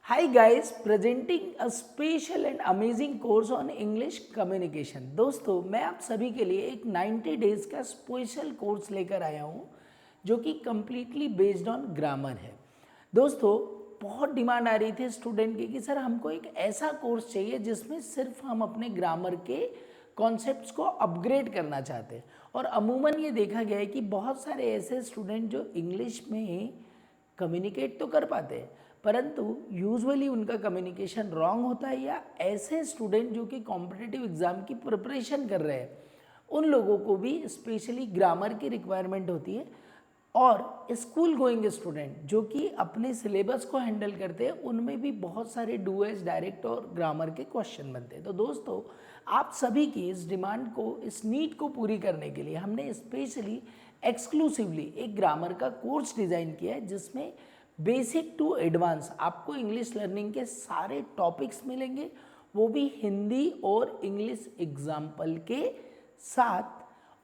Hi guys, presenting a special and amazing course on English communication। दोस्तों मैं आप सभी के लिए एक 90 डेज का स्पेशल कोर्स लेकर आया हूँ जो कि कम्प्लीटली बेस्ड ऑन ग्रामर है। दोस्तों बहुत डिमांड आ रही थी स्टूडेंट की कि सर हमको एक ऐसा कोर्स चाहिए जिसमें सिर्फ हम अपने ग्रामर के कॉन्सेप्ट्स को अपग्रेड करना चाहते हैं। और अमूमन ये देखा गया है कि बहुत सारे ऐसे स्टूडेंट जो इंग्लिश में कम्युनिकेट तो कर पाते हैं परंतु यूजुअली उनका कम्युनिकेशन रॉन्ग होता है, या ऐसे स्टूडेंट जो कि कॉम्पिटिटिव एग्ज़ाम की प्रिपरेशन कर रहे हैं उन लोगों को भी स्पेशली ग्रामर की रिक्वायरमेंट होती है। और स्कूल गोइंग स्टूडेंट जो कि अपने सिलेबस को हैंडल करते हैं उनमें भी बहुत सारे डू एज डायरेक्ट और ग्रामर के क्वेश्चन बनते हैं। तो दोस्तों आप सभी की इस डिमांड को, इस नीड को पूरी करने के लिए हमने स्पेशली एक्सक्लूसिवली एक ग्रामर का कोर्स डिज़ाइन किया है जिसमें बेसिक टू एडवांस आपको इंग्लिश लर्निंग के सारे टॉपिक्स मिलेंगे, वो भी हिंदी और इंग्लिश एग्जाम्पल के साथ,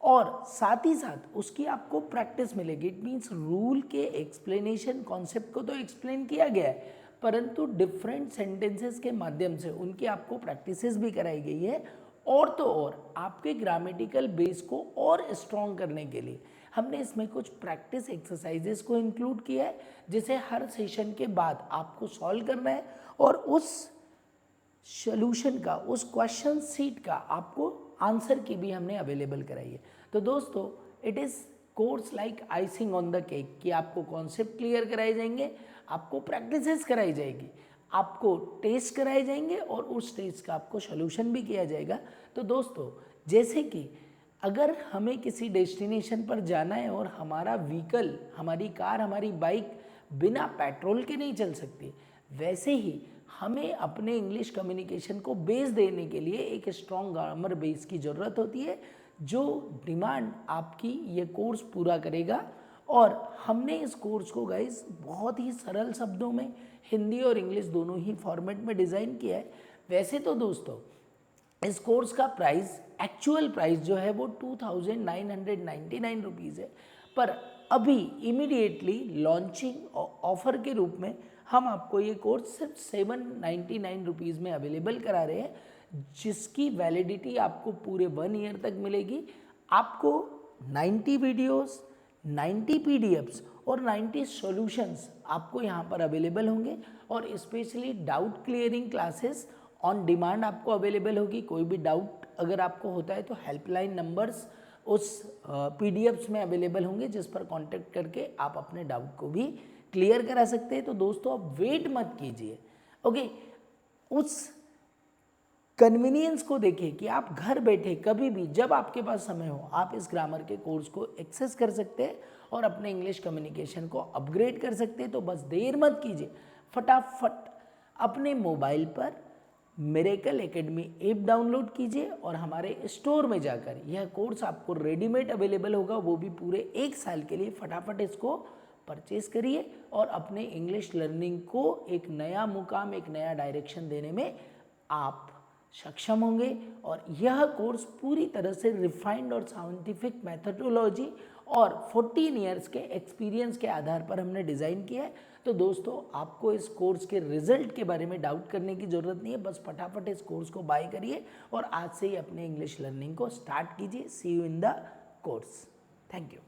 और साथ ही साथ उसकी आपको प्रैक्टिस मिलेगी। इट मीन्स रूल के एक्सप्लेनेशन कॉन्सेप्ट को तो एक्सप्लेन किया गया है परंतु डिफरेंट सेंटेंसेस के माध्यम से उनकी आपको प्रैक्टिसेस भी कराई गई है। और तो और आपके ग्रामेटिकल बेस को और स्ट्रॉन्ग करने के लिए हमने इसमें कुछ प्रैक्टिस एक्सरसाइजेस को इंक्लूड किया है जिसे हर सेशन के बाद आपको सॉल्व करना है और उस सॉल्यूशन का, उस क्वेश्चन सीट का आपको आंसर की भी हमने अवेलेबल कराई है। तो दोस्तों it is course like icing on the cake कि आपको कॉन्सेप्ट क्लियर कराए जाएंगे, आपको प्रैक्टिसेस कराई जाएगी, आपको टेस्ट कराए जाएंगे और उस टेस्ट का आपको सॉल्यूशन भी किया जाएगा। तो दोस्तों जैसे कि अगर हमें किसी डेस्टिनेशन पर जाना है और हमारा व्हीकल, हमारी कार, हमारी बाइक बिना पेट्रोल के नहीं चल सकती, वैसे ही हमें अपने इंग्लिश कम्युनिकेशन को बेस देने के लिए एक स्ट्रॉन्ग ग्रामर बेस की ज़रूरत होती है जो डिमांड आपकी ये कोर्स पूरा करेगा। और हमने इस कोर्स को गाइस बहुत ही सरल शब्दों में हिंदी और इंग्लिश दोनों ही फॉर्मेट में डिज़ाइन किया है। वैसे तो दोस्तों इस कोर्स का प्राइस, एक्चुअल प्राइस जो है वो 2999 रुपीज़ है, पर अभी इमीडिएटली लॉन्चिंग ऑफर के रूप में हम आपको ये कोर्स सिर्फ 799 रुपीज़ में अवेलेबल करा रहे हैं जिसकी वैलिडिटी आपको पूरे 1 ईयर तक मिलेगी। आपको 90 वीडियोस, 90 पीडीएफ्स और 90 सॉल्यूशंस आपको यहाँ पर अवेलेबल होंगे और specially doubt clearing classes on demand आपको अवेलेबल होगी। कोई भी डाउट अगर आपको होता है तो हेल्पलाइन नंबर्स उस पीडीएफ्स में अवेलेबल होंगे जिस पर कांटेक्ट करके आप अपने डाउट को भी क्लियर करा सकते हैं। तो दोस्तों आप वेट मत कीजिए, ओके, उस कन्वीनियंस को देखिए कि आप घर बैठे कभी भी जब आपके पास समय हो आप इस ग्रामर के कोर्स को एक्सेस कर सकते हैं और अपने इंग्लिश कम्युनिकेशन को अपग्रेड कर सकते हैं। तो बस देर मत कीजिए, फटाफट अपने मोबाइल पर मिरेकल एकेडमी ऐप डाउनलोड कीजिए और हमारे स्टोर में जाकर यह कोर्स आपको रेडीमेड अवेलेबल होगा, वो भी पूरे 1 साल के लिए। फटाफट इसको परचेज करिए और अपने इंग्लिश लर्निंग को एक नया मुकाम, एक नया डायरेक्शन देने में आप सक्षम होंगे। और यह कोर्स पूरी तरह से रिफाइंड और साइंटिफिक मेथडोलॉजी और 14 ईयर्स के एक्सपीरियंस के आधार पर हमने डिज़ाइन किया है। तो दोस्तों आपको इस कोर्स के रिजल्ट के बारे में डाउट करने की ज़रूरत नहीं है, बस फटाफट इस कोर्स को बाय करिए और आज से ही अपने इंग्लिश लर्निंग को स्टार्ट कीजिए। See you in the course. Thank you.